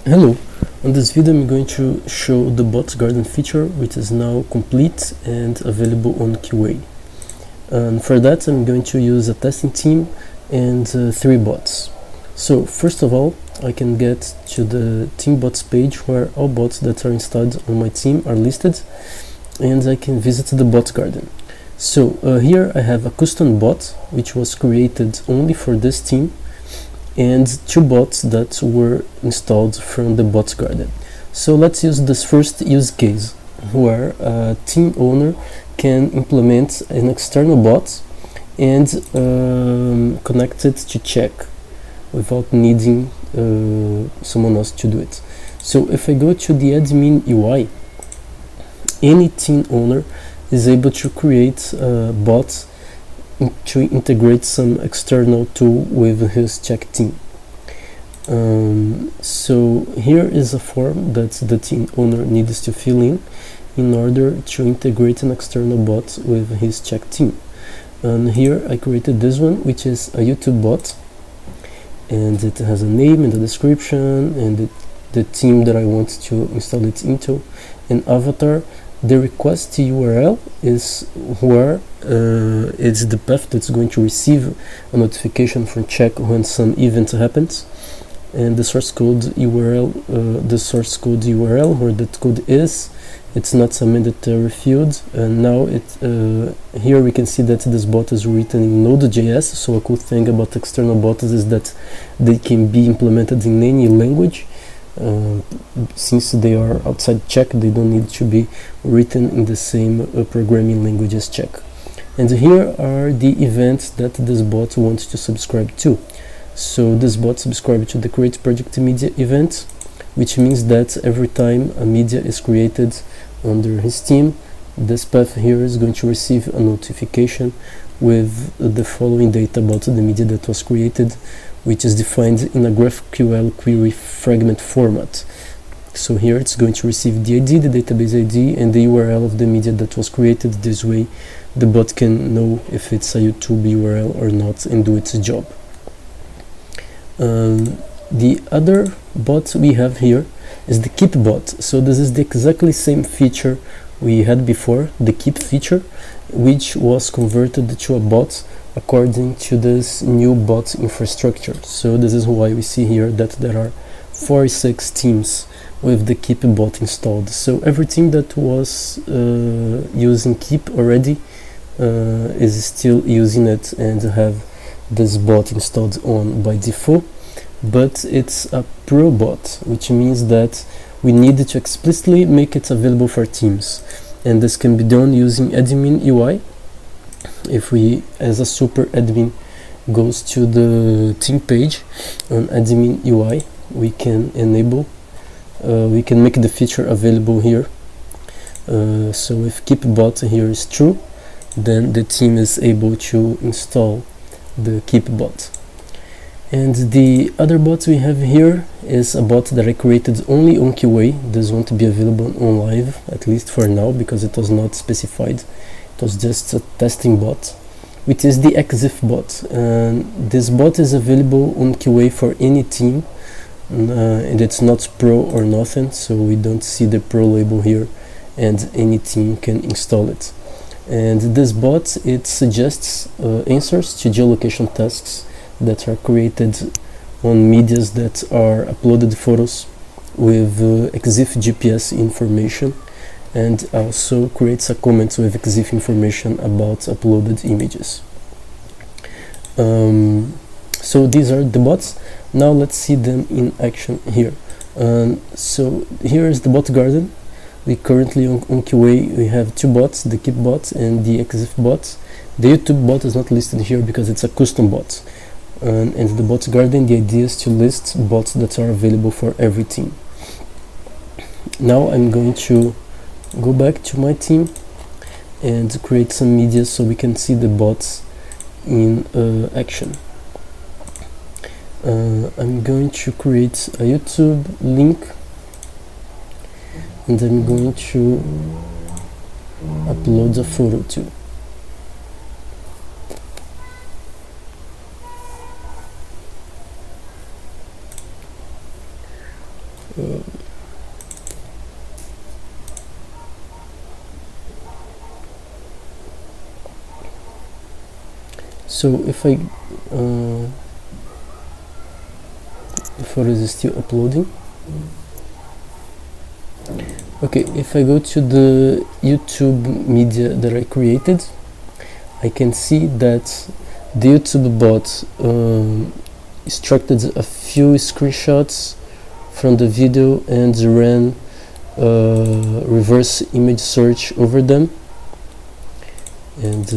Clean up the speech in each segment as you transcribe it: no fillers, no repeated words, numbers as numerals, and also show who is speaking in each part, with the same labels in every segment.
Speaker 1: Hello, on this video I'm going to show the Bots Garden feature, which is now complete and available on QA. And for that I'm going to use a testing team and 3 bots. So first of all, I can get to the team bots page where all bots that are installed on my team are listed, and I can visit the Bots Garden. So here I have a custom bot which was created only for this team, and 2 bots that were installed from the Bots Garden. So let's use this first use case where a team owner can implement an external bot and connect it to check without needing someone else to do it. So if I go to the admin UI, any team owner is able to create a bot to integrate some external tool with his check team. So here is a form that the team owner needs to fill in order to integrate an external bot with his check team. And here I created this one, which is a YouTube bot, and it has a name and a description and the team that I want to install it into, an avatar. The request URL is where it's the path that's going to receive a notification from check when some event happens, and the source code URL, where that code is. It's not a mandatory field, and now here we can see that this bot is written in Node.js. So a cool thing about external bots is that they can be implemented in any language. Since they are outside check, they don't need to be written in the same programming language as check. And here are the events that this bot wants to subscribe to. So this bot subscribes to the create project media event, which means that every time a media is created under his team, this path here is going to receive a notification with the following data about the media that was created, which is defined in a GraphQL query fragment format. So here it's going to receive the ID, the database ID, and the URL of the media that was created. This way the bot can know if it's a YouTube URL or not and do its job. The other bot we have here is the keep bot. So this is the exactly same feature we had before, the keep feature, which was converted to a bot according to this new bot infrastructure. So this is why we see here that there are 46 teams with the keep bot installed. So every team that was using keep already is still using it and have this bot installed on by default, but it's a pro bot, which means that we need to explicitly make it available for teams, and this can be done using admin UI. If we, as a super admin, goes to the team page on admin UI, we can enable, we can make the feature available here. So if keep bot here is true, then the team is able to install the keep bot. And the other bot we have here is a bot that I created only on QA. This won't be available on live, at least for now, because it was not specified. It was just a testing bot, which is the exif bot. And this bot is available on QA for any team, and it's not pro or nothing, so we don't see the pro label here, and any team can install it. And this bot, it suggests answers to geolocation tasks that are created on medias that are uploaded photos with EXIF GPS information, and also creates a comment with EXIF information about uploaded images. So these are the bots. Now let's see them in action here. So here is the Bot Garden. We currently on QA we have 2 bots, the keep bot and the EXIF bot. The YouTube bot is not listed here because it's a custom bot. And the Bots Garden, the idea is to list bots that are available for every team. Now I'm going to go back to my team and create some media so we can see the bots in action. I'm going to create a YouTube link, and I'm going to upload a photo too. so if I the photo is still uploading. Okay, if I go to the YouTube media that I created, I can see that the YouTube bot extracted a few screenshots from the video and ran reverse image search over them, and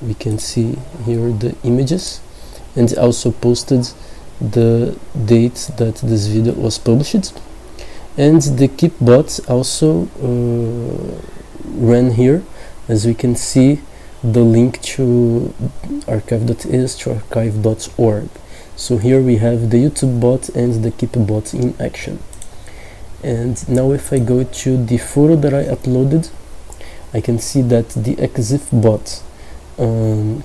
Speaker 1: we can see here the images, and also posted the date that this video was published. And the keep bot also ran here, as we can see the link to archive.is to archive.org. so here we have the YouTube bot and the keep bot in action. And now if I go to the photo that I uploaded, I can see that the EXIF bot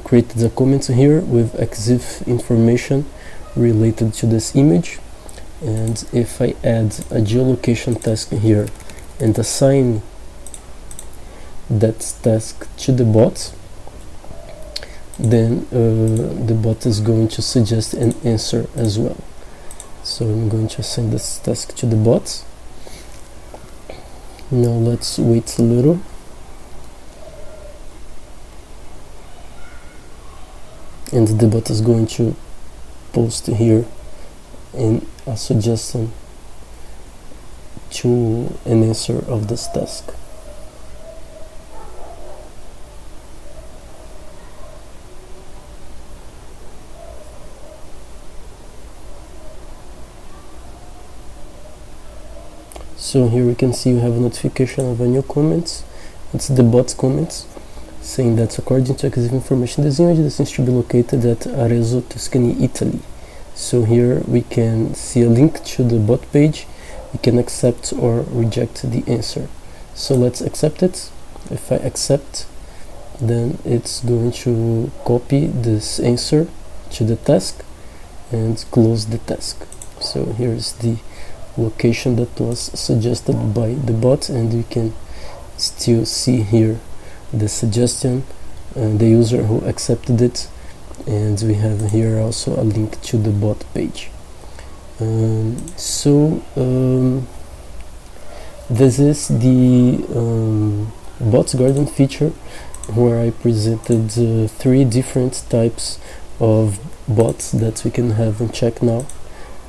Speaker 1: created a comment here with EXIF information related to this image. And if I add a geolocation task here and assign that task to the bot, then the bot is going to suggest an answer as well. So I'm going to assign this task to the bot. Now let's wait a little. And the bot is going to post here in a suggestion to an answer of this task. So here we can see we have a notification of a new comment. It's the bot's comments saying that according to EXIF information, this image seems to be located at Arezzo, Tuscany, Italy. So here we can see a link to the bot page. We can accept or reject the answer. So let's accept it. If I accept, then it's going to copy this answer to the task and close the task. So here's the location that was suggested by the bot, and you can still see here the suggestion and the user who accepted it, and we have here also a link to the bot page. This is the bots garden feature, where I presented 3 different types of bots that we can have and check now,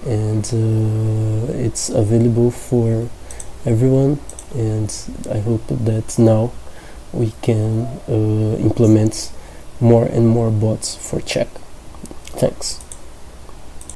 Speaker 1: and it's available for everyone, and I hope that now we can implement more and more bots for check. Thanks.